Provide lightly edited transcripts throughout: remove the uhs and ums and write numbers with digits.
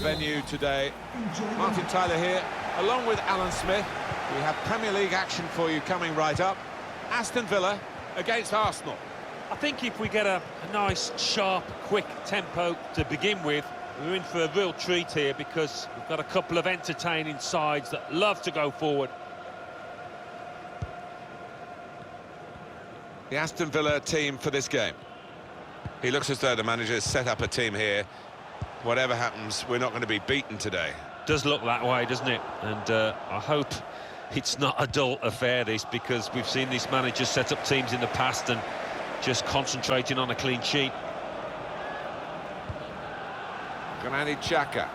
venue today. Martin Tyler here, along with Alan Smith. We have Premier League action for you coming right up. Aston Villa against Arsenal. I think if we get a nice, sharp, quick tempo to begin with, we're in for a real treat here because we've got a couple of entertaining sides that love to go forward. The Aston Villa team for this game. He looks as though the manager's set up a team here. Whatever happens, we're not going to be beaten today. Does look that way, doesn't it? And I hope it's not a dull affair, this, because we've seen these managers set up teams in the past and just concentrating on a clean sheet. Granit Xhaka.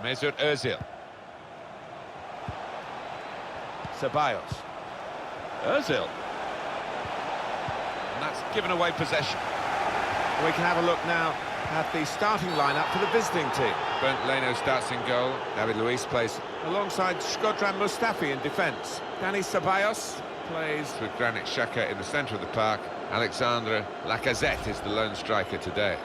Mesut Ozil. Ceballos. Ozil. And that's given away possession. We can have a look now at the starting lineup for the visiting team. Bernd Leno starts in goal. David Luiz plays alongside Shkodran Mustafi in defence. Dani Ceballos plays with Granit Xhaka in the centre of the park. Alexandre Lacazette is the lone striker today.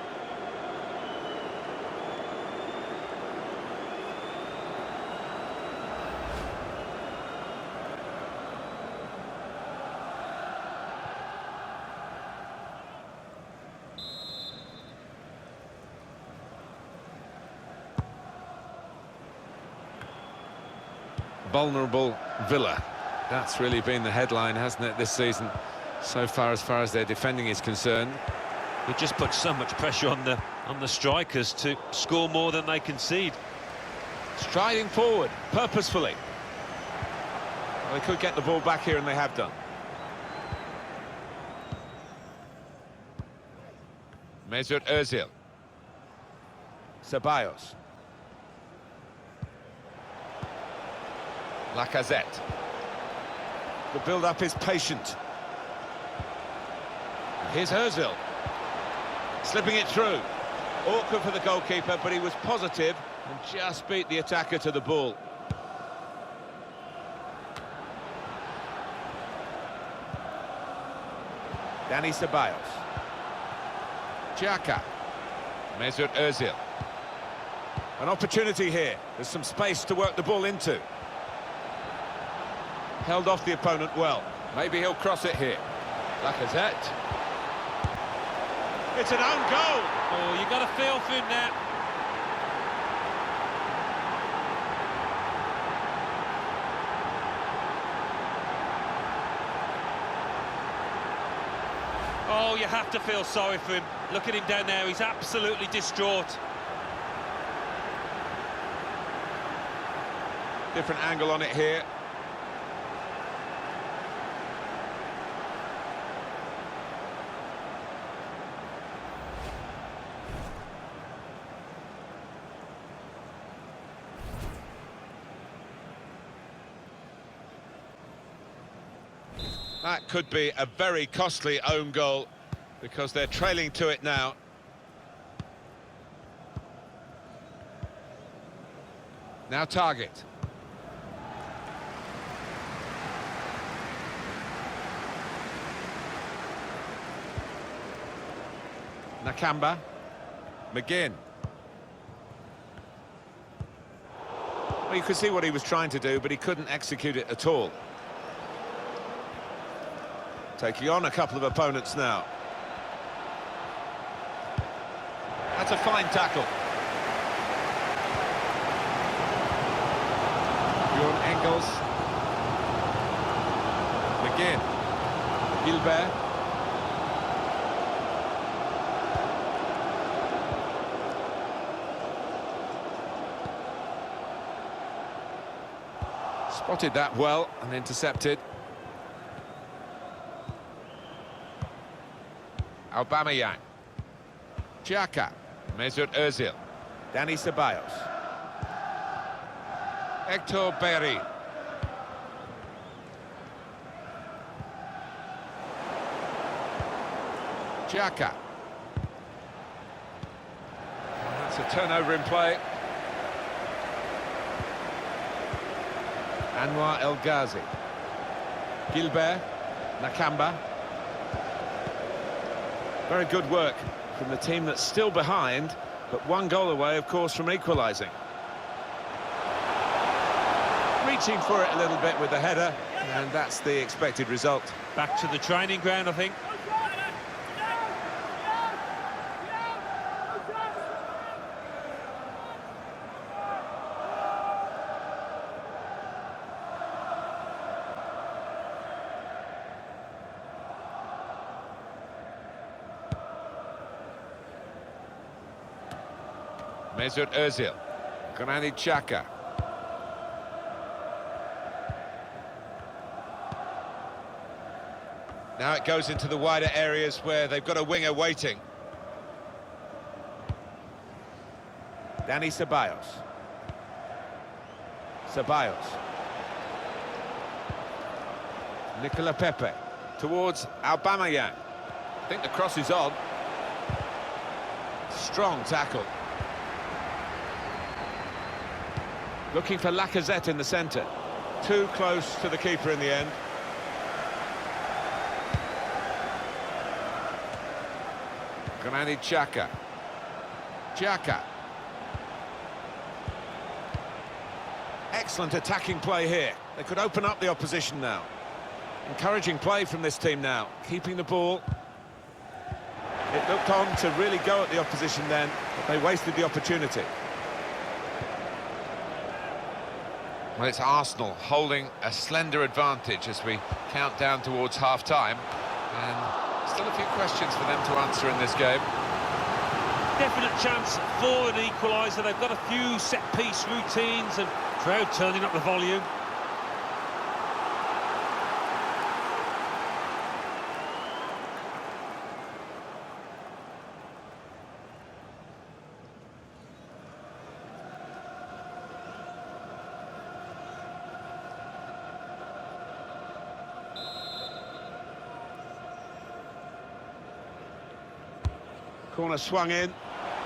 Vulnerable Villa. That's really been the headline, hasn't it, this season, so far as their defending is concerned. It just puts so much pressure on the strikers to score more than they concede. Striding forward, purposefully. Well, they could get the ball back here, and they have done. Mesut Ozil. Ceballos. Lacazette. The build-up is patient. Here's Ozil. Slipping it through. Awkward for the goalkeeper, but he was positive and just beat the attacker to the ball. Dani Ceballos. Xhaka. Mesut Ozil. An opportunity here. There's some space to work the ball into. Held off the opponent well. Maybe he'll cross it here. Lacazette. It's an own goal. Oh, you got a feel for him now. Oh, you have to feel sorry for him. Look at him down there. He's absolutely distraught. Different angle on it here. That could be a very costly own goal because they're trailing to it now. Now Target. Nakamba. McGinn. Well, you could see what he was trying to do, but he couldn't execute it at all. Taking on a couple of opponents now. That's a fine tackle. Bjorn Engels. McGinn. Gilbert. Spotted that well and intercepted. Aubameyang. Xhaka. Mesut Ozil. Dani Ceballos. Hector Bellerin. Xhaka. That's a turnover in play. Anwar El Ghazi. Gilbert. Nakamba. Very good work from the team that's still behind but one goal away, of course, from equalising. Reaching for it a little bit with the header, and that's the expected result. Back to the training ground, I think. Mesut Özil, Granit Xhaka. Now it goes into the wider areas where they've got a winger waiting. Dani Ceballos. Ceballos. Nicola Pepe towards Aubameyang. I think the cross is on. Strong tackle. Looking for Lacazette in the centre. Too close to the keeper in the end. Granit Xhaka. Xhaka. Excellent attacking play here. They could open up the opposition now. Encouraging play from this team now. Keeping the ball. It looked on to really go at the opposition then, but they wasted the opportunity. Well, it's Arsenal holding a slender advantage as we count down towards half-time. And still a few questions for them to answer in this game. Definite chance for an equaliser. They've got a few set-piece routines and crowd turning up the volume. Corner swung in,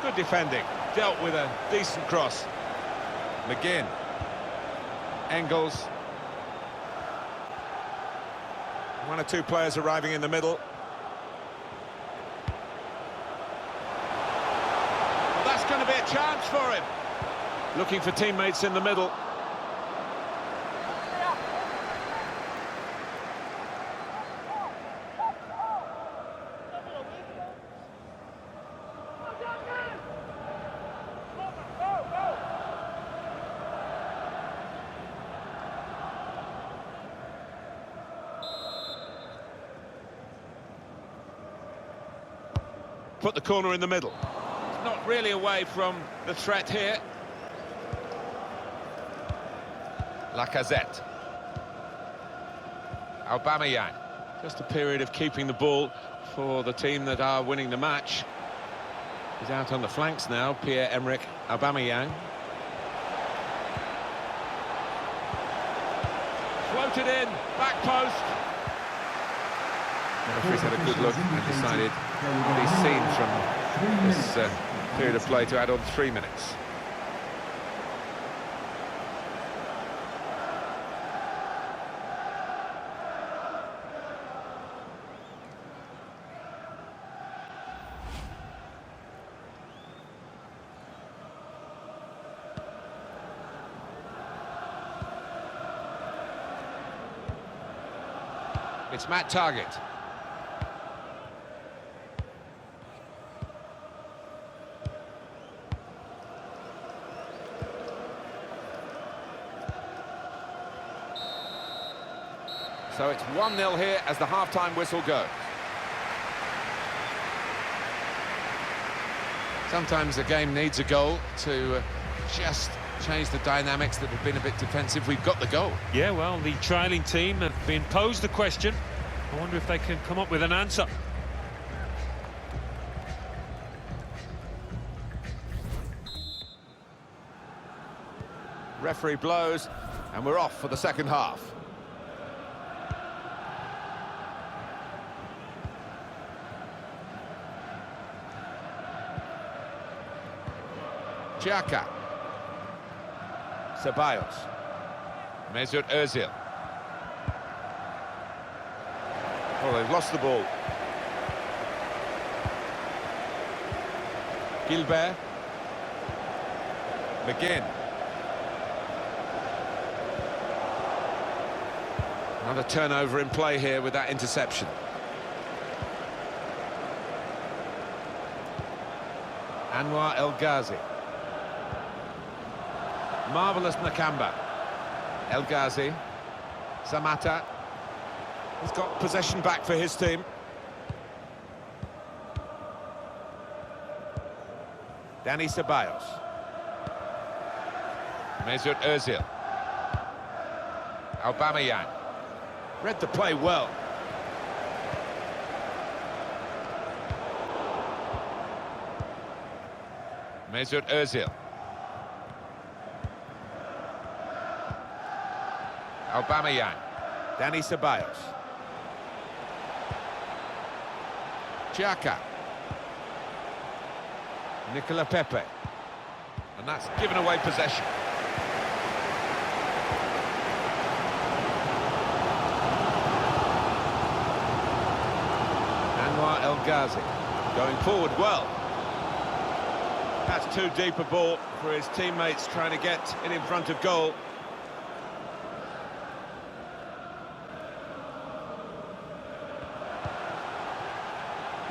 good defending, dealt with a decent cross. McGinn, Engels. One or two players arriving in the middle. Well, that's going to be a chance for him. Looking for teammates in the middle. Put the corner in the middle. Not really away from the threat here. Lacazette. Aubameyang. Just a period of keeping the ball for the team that are winning the match. He's out on the flanks now, Pierre-Emerick Aubameyang. Floated in, back post. The referee's had a good look and decided what he's seen from this period of play to add on 3 minutes. It's Matt Target. So it's 1-0 here as the half-time whistle goes. Sometimes a game needs a goal to just change the dynamics that have been a bit defensive. We've got the goal. Yeah, well, the trailing team have been posed the question. I wonder if they can come up with an answer. Referee blows, and we're off for the second half. Xhaka. Ceballos. Mesut Özil. Oh, they've lost the ball. Gilbert. McGinn. Another turnover in play here with that interception. Anwar El Ghazi. Marvellous Nakamba. El Ghazi. Samata. He's got possession back for his team. Dani Ceballos. Mesut Ozil. Aubameyang. Read the play well. Mesut Ozil. Aubameyang. Dani Ceballos. Xhaka. Nicola Pepe. And that's given away possession. Anwar El Ghazi going forward well. That's too deep a ball for his teammates trying to get in front of goal.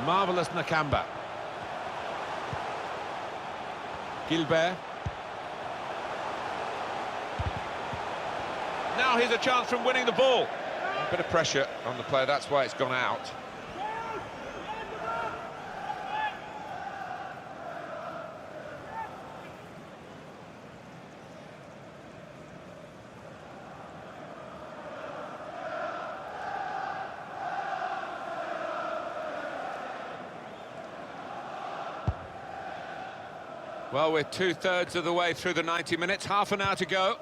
Marvellous Nakamba. Gilbert. Now here's a chance from winning the ball. A bit of pressure on the player, that's why it's gone out. Well, we're two-thirds of the way through the 90 minutes, half an hour to go.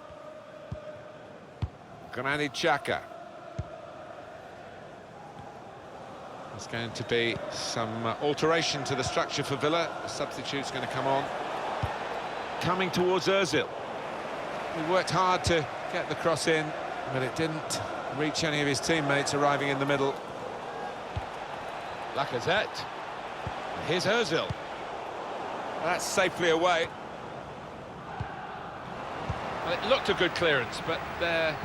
Granit Xhaka. There's going to be some alteration to the structure for Villa. The substitute's going to come on. Coming towards Ozil. He worked hard to get the cross in, but it didn't reach any of his teammates arriving in the middle. Lacazette. Here's Ozil. That's safely away. Well, it looked a good clearance, but they're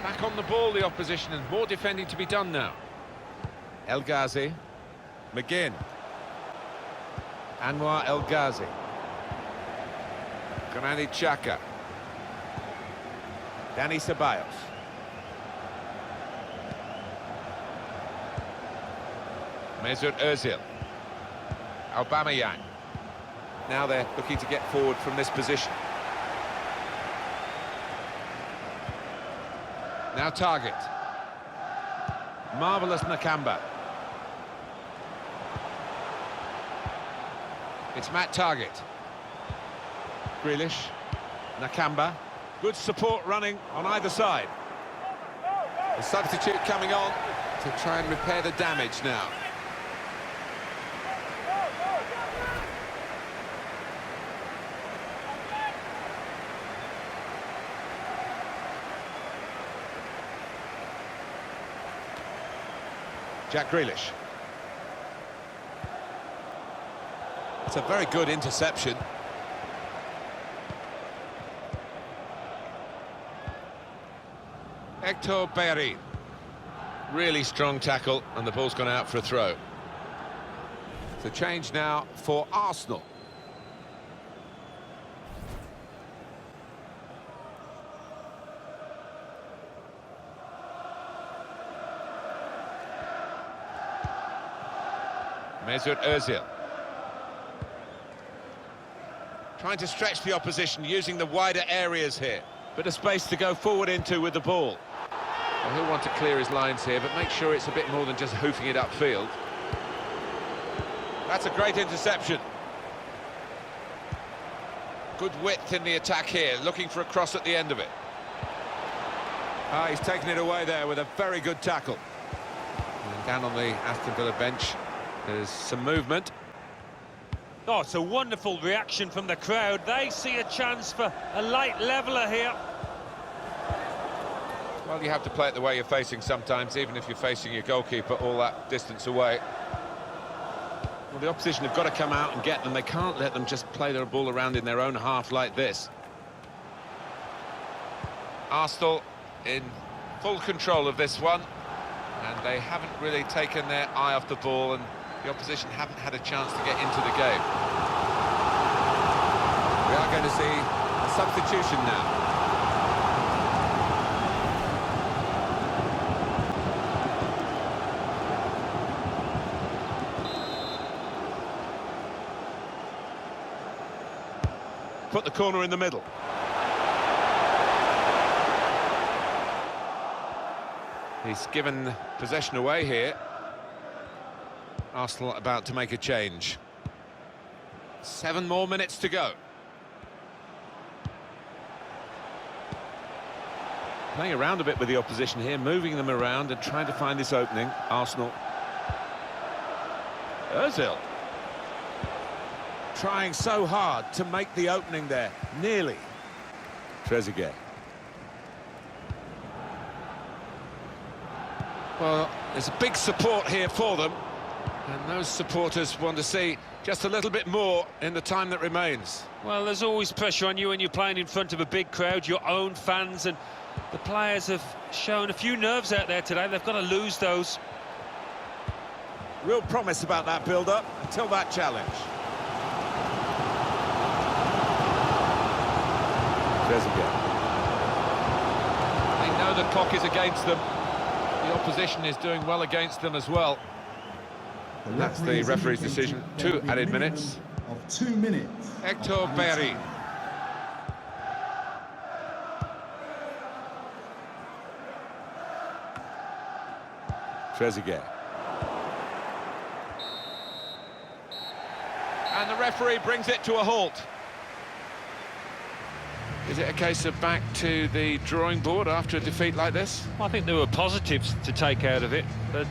back on the ball, the opposition, and more defending to be done now. El Ghazi. McGinn. Anwar El Ghazi. Granit Xhaka. Dani Ceballos. Mesut Ozil. Aubameyang. Now they're looking to get forward from this position. Now Target. Marvellous Nakamba. It's Matt Target. Grealish. Nakamba. Good support running on either side. The substitute coming on to try and repair the damage now. Jack Grealish. It's a very good interception. Hector Bellerin. Really strong tackle, and the ball's gone out for a throw. It's a change now for Arsenal. Mesut Ozil. Trying to stretch the opposition, using the wider areas here. Bit of space to go forward into with the ball. Well, he'll want to clear his lines here, but make sure it's a bit more than just hoofing it upfield. That's a great interception. Good width in the attack here, looking for a cross at the end of it. He's taken it away there with a very good tackle. And down on the Aston Villa bench, there's some movement. Oh, it's a wonderful reaction from the crowd. They see a chance for a light leveller here. Well, you have to play it the way you're facing sometimes, even if you're facing your goalkeeper all that distance away. Well, the opposition have got to come out and get them. They can't let them just play their ball around in their own half like this. Arsenal in full control of this one, and they haven't really taken their eye off the ball, and the opposition haven't had a chance to get into the game. We are going to see a substitution now. Put the corner in the middle. He's given possession away here. Arsenal about to make a change. 7 more minutes to go. Playing around a bit with the opposition here, moving them around and trying to find this opening. Arsenal. Ozil. Trying so hard to make the opening there. Nearly. Trezeguet. Well, there's a big support here for them, and those supporters want to see just a little bit more in the time that remains. Well, there's always pressure on you when you're playing in front of a big crowd, your own fans, and the players have shown a few nerves out there today. They've got to lose those. Real promise about that build-up until that challenge. Trezeguet. They know the clock is against them. The opposition is doing well against them as well. And that's the referee's decision. 2 added minutes. Of 2 minutes. Hector Bellerin. Trezeguet. And the referee brings it to a halt. Is it a case of back to the drawing board after a defeat like this? I think there were positives to take out of it, but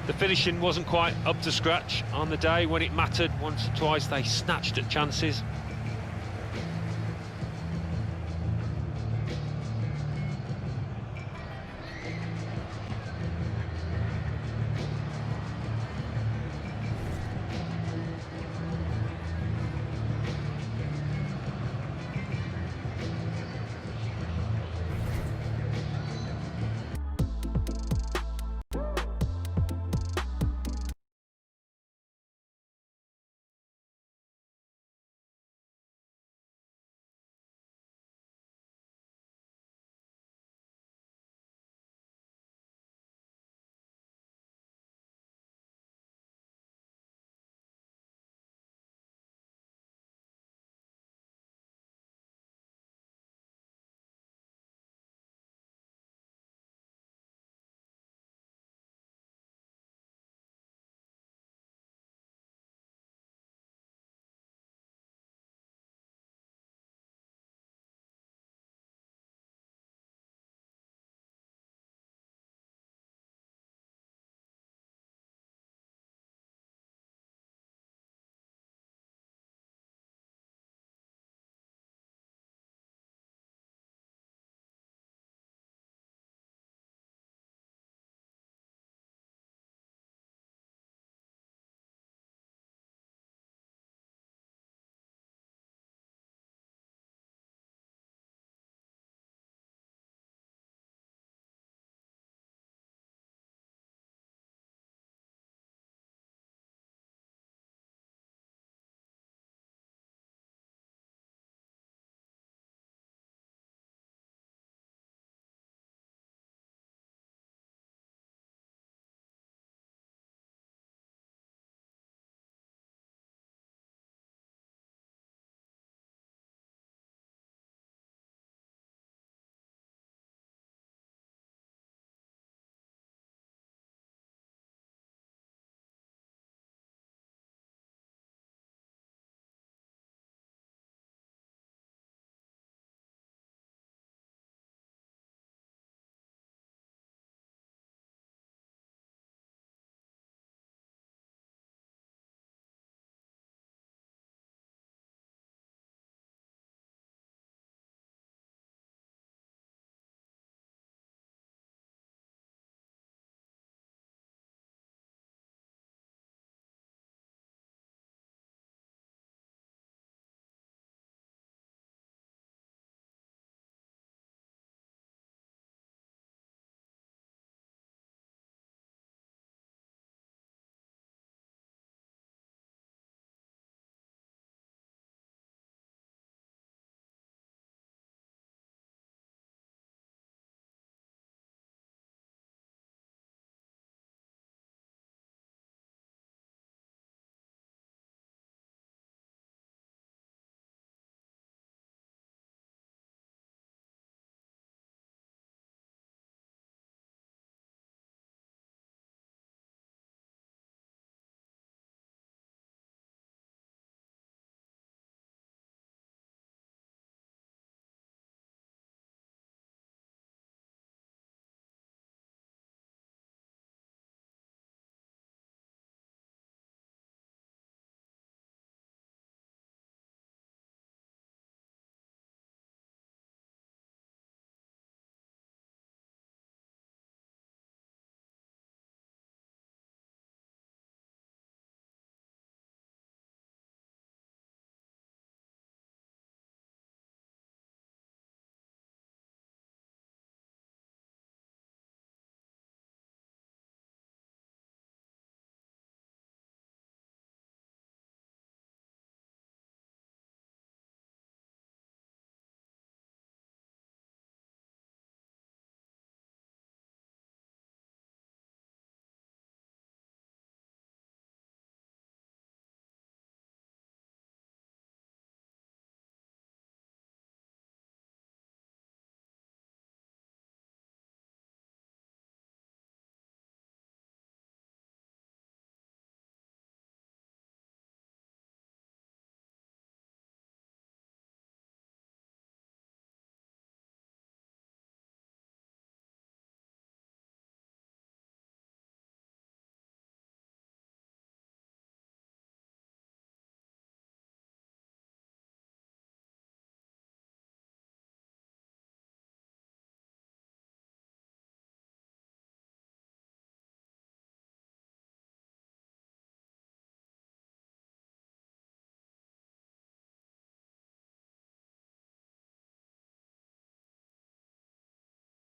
the finishing wasn't quite up to scratch on the day when it mattered. Once or twice they snatched at chances.